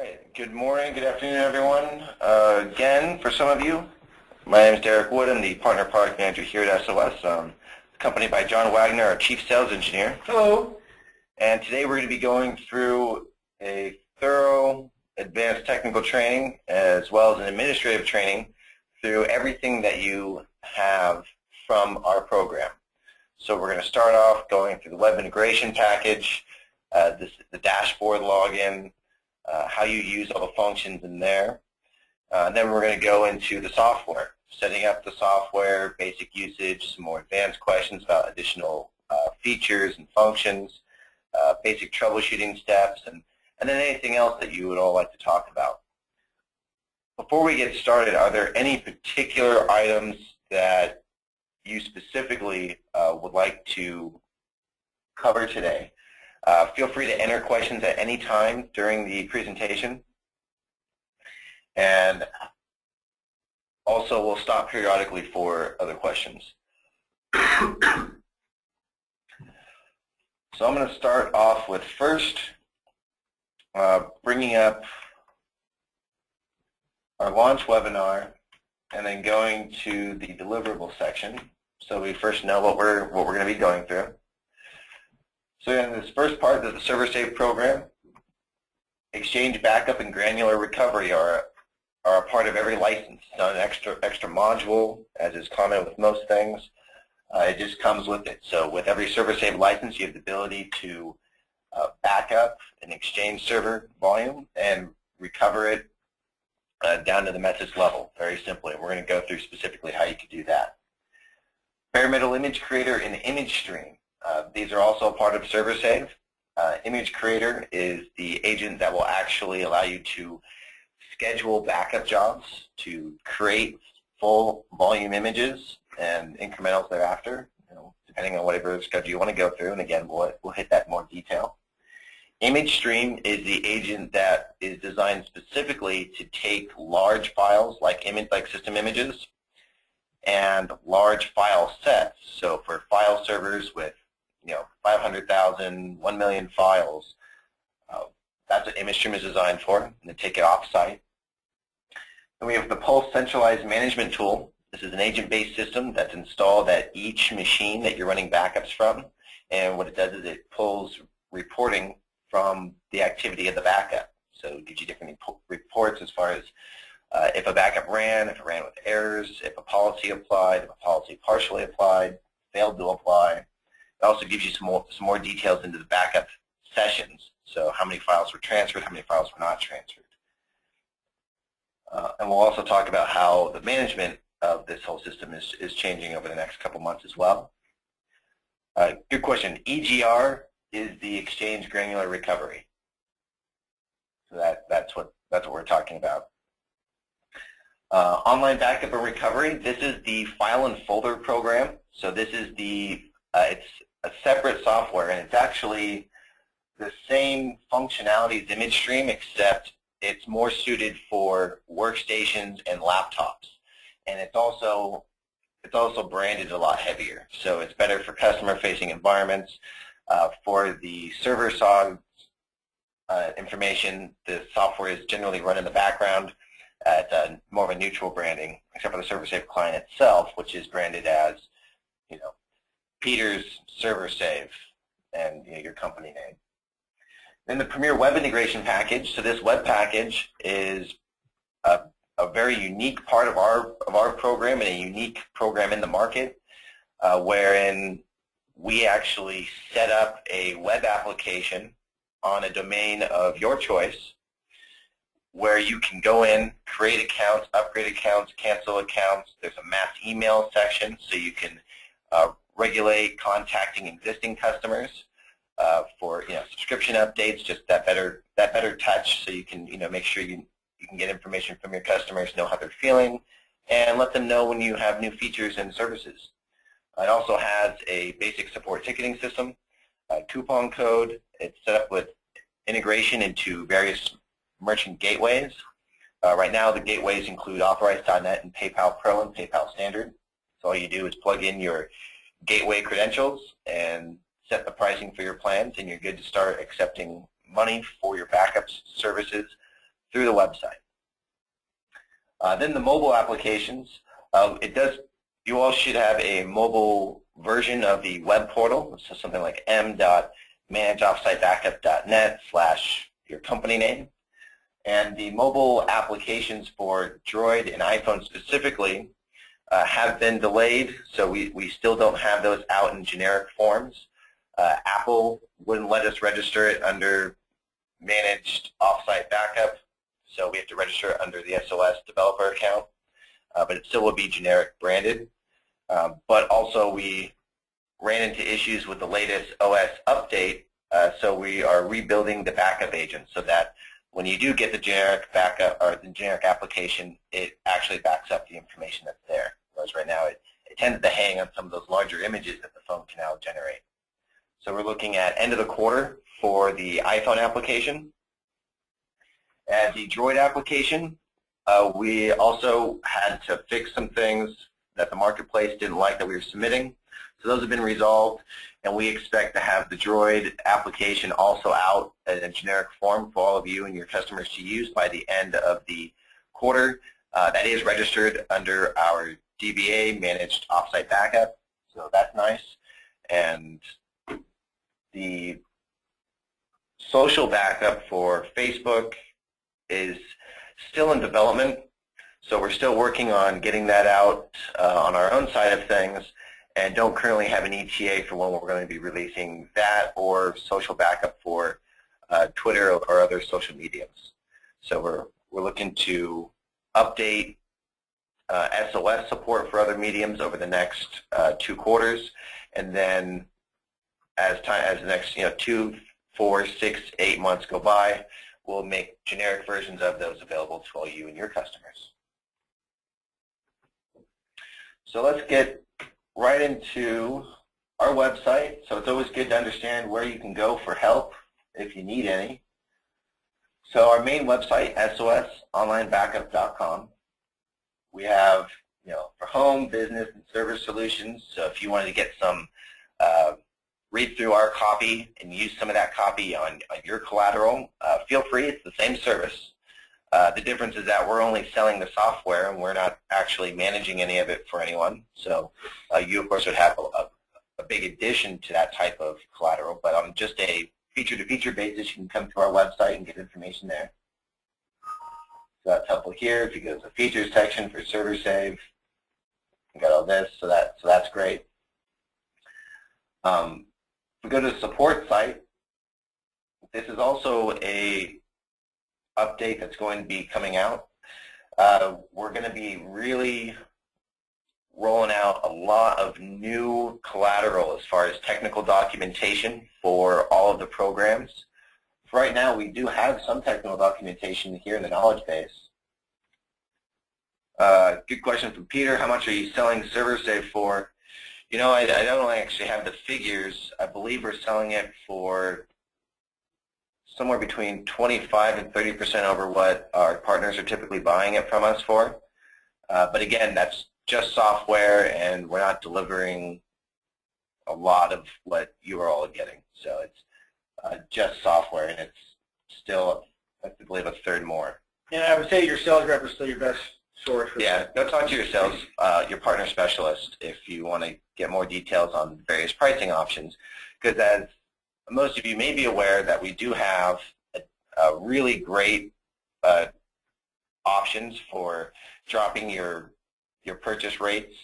right, good morning, good afternoon, everyone. Again, for some of you, my name is Derek Wood. I'm the Partner Product Manager here at SOS, accompanied by John Wagner, our Chief Sales Engineer. Hello. And today we're going to be going through a thorough advanced technical training as well as an administrative training through everything that you have from our program. So we're going to start off going through the web integration package, the dashboard login, how you use all the functions in there. Then we're going to go into the software, setting up the software, basic usage, some more advanced questions about additional features and functions, basic troubleshooting steps, and then anything else that you would all like to talk about. Before we get started, are there any particular items that you specifically would like to cover today? Feel free to enter questions at any time during the presentation. And also, we'll stop periodically for other questions. So I'm going to start off with first bringing up our launch webinar and then going to the deliverable section so we first know what we're going to be going through. So in this first part of the ServerSave program, Exchange backup and granular recovery are a part of every license. It's not an extra module, as is common with most things. It just comes with it. So with every ServerSave license, you have the ability to back up an Exchange server volume and recover it down to the message level, very simply. We're going to go through specifically how you can do that. Bare metal image creator and image stream. These are also a part of ServerSave. Image creator is the agent that will actually allow you to schedule backup jobs to create full volume images and incrementals thereafter, depending on whatever schedule you want to go through. And again, we'll hit that in more detail. Image stream is the agent that is designed specifically to take large files like system images and large file sets. So for file servers with 500,000, 1 million files, that's what image stream is designed for, and then take it off-site. And we have the Pulse centralized management tool. This is an agent-based system that's installed at each machine that you're running backups from. And what it does is it pulls reporting from the activity of the backup. So it gives you different reports as far as if a backup ran, if it ran with errors, if a policy applied, if a policy partially applied, failed to apply. It also gives you some more details into the backup sessions. So how many files were transferred, how many files were not transferred. And we'll also talk about how the management of this whole system is changing over the next couple months as well. Good question. EGR is the Exchange granular recovery. So that's what we're talking about. Online backup and recovery. This is the file and folder program. So this is it's a separate software, and it's actually the same functionality as ImageStream, except it's more suited for workstations and laptops. And it's also branded a lot heavier. So it's better for customer-facing environments. For the server-side information, the software is generally run in the background at more of a neutral branding, except for the ServerSave client itself, which is branded as, Peter's ServerSave and your company name. Then the Premier Web Integration Package. So this web package is a very unique part of our program and a unique program in the market, wherein we actually set up a web application on a domain of your choice, where you can go in, create accounts, upgrade accounts, cancel accounts. There's a mass email section, so you can regulate contacting existing customers for subscription updates, just that better touch, so you can make sure you can get information from your customers, know how they're feeling, and let them know when you have new features and services. It also has a basic support ticketing system, a coupon code. It's set up with integration into various merchant gateways. Right now, the gateways include Authorize.net and PayPal Pro and PayPal Standard. So all you do is plug in your gateway credentials and set the pricing for your plans, and you're good to start accepting money for your backup services through the website. Then the mobile applications, you all should have a mobile version of the web portal, so something like m.manageoffsitebackup.net/your company name. And the mobile applications for Droid and iPhone specifically have been delayed, so we still don't have those out in generic forms. Apple wouldn't let us register it under Managed Offsite Backup, so we have to register it under the SOS developer account, but it still will be generic branded. But also we ran into issues with the latest OS update, so we are rebuilding the backup agent so that when you do get the generic backup or the generic application, it actually backs up the information that's there. Whereas right now it tends to hang on some of those larger images that the phone can now generate. So we're looking at end of the quarter for the iPhone application. And the Droid application, we also had to fix some things that the marketplace didn't like that we were submitting. So those have been resolved, and we expect to have the Droid application also out in a generic form for all of you and your customers to use by the end of the quarter. That is registered under our DBA, Managed Offsite Backup, so that's nice. And the social backup for Facebook is still in development, so we're still working on getting that out on our own side of things, and don't currently have an ETA for when we're going to be releasing that or social backup for Twitter or other social mediums. So we're looking to update SOS support for other mediums over the next 2 quarters, and then as the next 2, 4, 6, 8 months go by, we'll make generic versions of those available to all you and your customers. So let's get right into our website. So it's always good to understand where you can go for help if you need any. So our main website, sosonlinebackup.com. We have, for home, business, and server solutions. So if you wanted to get some, read through our copy and use some of that copy on your collateral, feel free. It's the same service. The difference is that we're only selling the software and we're not actually managing any of it for anyone. So you, of course, would have a big addition to that type of collateral. But on just a feature-to-feature basis, you can come to our website and get information there. So that's helpful here. If you go to the features section for ServerSave, you got all this, so that's great. If we go to the support site, this is also a update that's going to be coming out. We're going to be really rolling out a lot of new collateral as far as technical documentation for all of the programs. For right now, we do have some technical documentation here in the knowledge base. Good question from Peter. How much are you selling ServerSave for? I don't actually have the figures. I believe we're selling it for somewhere between 25 and 30% over what our partners are typically buying it from us for. But again, that's just software, and we're not delivering a lot of what you are all getting. So it's just software, and it's still, I believe, a third more. And I would say your sales rep is still your best source. Yeah, go talk to your sales, your partner specialist if you want to get more details on various pricing options, because as most of you may be aware that we do have a really great options for dropping your purchase rates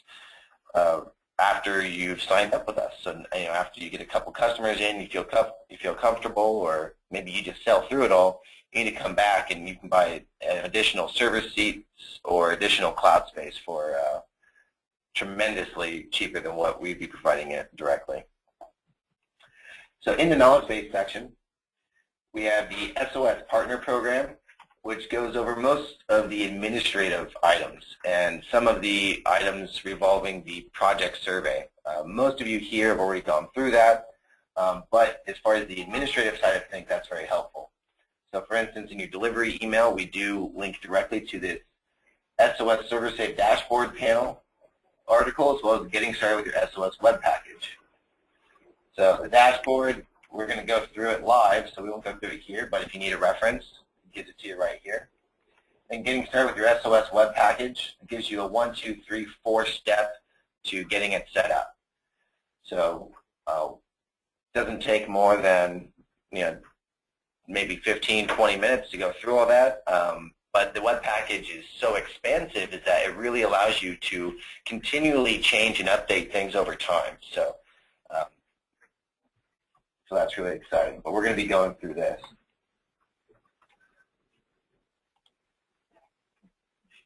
after you've signed up with us. So after you get a couple customers in, you feel comfortable, or maybe you just sell through it all, you need to come back and you can buy additional server seats or additional cloud space for tremendously cheaper than what we'd be providing it directly. So in the knowledge base section, we have the SOS Partner Program, which goes over most of the administrative items and some of the items revolving the project survey. Most of you here have already gone through that, but as far as the administrative side of things, that's very helpful. So for instance, in your delivery email, we do link directly to this SOS ServerSave dashboard panel article, as well as getting started with your SOS web package. So the dashboard, we're going to go through it live, so we won't go through it here, but if you need a reference, it gives it to you right here. And getting started with your SOS web package, it gives you a 1, 2, 3, 4 step to getting it set up. So it doesn't take more than maybe 15, 20 minutes to go through all that. But the web package is so expansive is that it really allows you to continually change and update things over time. So, so that's really exciting. But we're going to be going through this.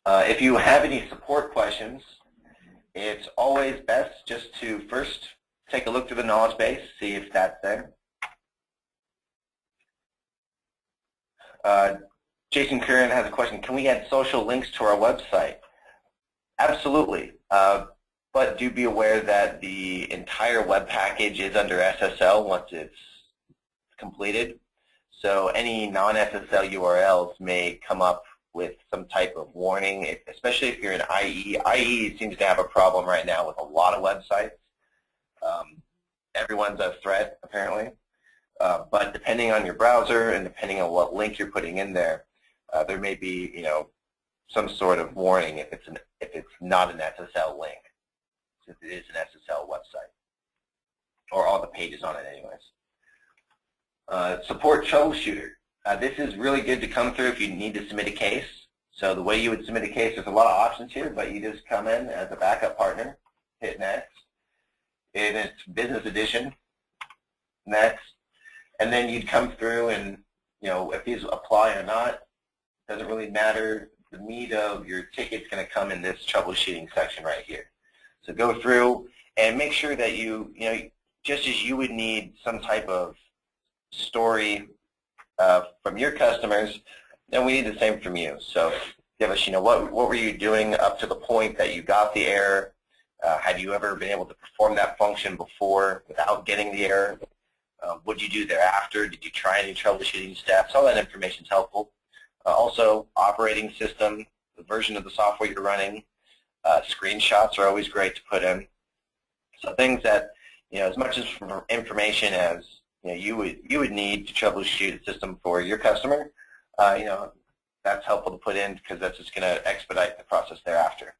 If you have any support questions, it's always best just to first take a look through the knowledge base, see if that's there. Jason Curran has a question. Can we add social links to our website? Absolutely. But do be aware that the entire web package is under SSL once it's completed. So any non-SSL URLs may come up with some type of warning, especially if you're in IE. IE seems to have a problem right now with a lot of websites. Everyone's a threat, apparently. But depending on your browser and depending on what link you're putting in there, there may be, some sort of warning if it's not an SSL link, since it is an SSL website, or all the pages on it, anyways. Support troubleshooter. This is really good to come through if you need to submit a case. So the way you would submit a case, there's a lot of options here, but you just come in as a backup partner, hit next. And it's business edition, next. And then you'd come through and, if these apply or not, doesn't really matter. The meat of your ticket's going to come in this troubleshooting section right here. So go through and make sure that you just as you would need some type of story from your customers, then we need the same from you. So give us, what were you doing up to the point that you got the error? Have you ever been able to perform that function before without getting the error? What did you do thereafter? Did you try any troubleshooting steps? All that information is helpful. Also, operating system, the version of the software you're running. Screenshots are always great to put in. So things that, as much as information as you would need to troubleshoot a system for your customer, that's helpful to put in because that's just going to expedite the process thereafter.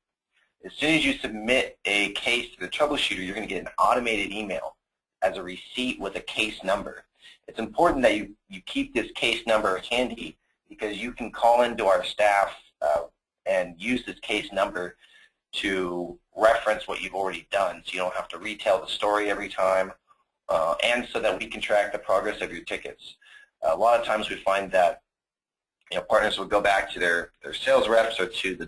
As soon as you submit a case to the troubleshooter, you're going to get an automated email as a receipt with a case number. It's important that you keep this case number handy because you can call into our staff and use this case number to reference what you've already done so you don't have to retell the story every time, and so that we can track the progress of your tickets. A lot of times we find that partners will go back to their sales reps or to the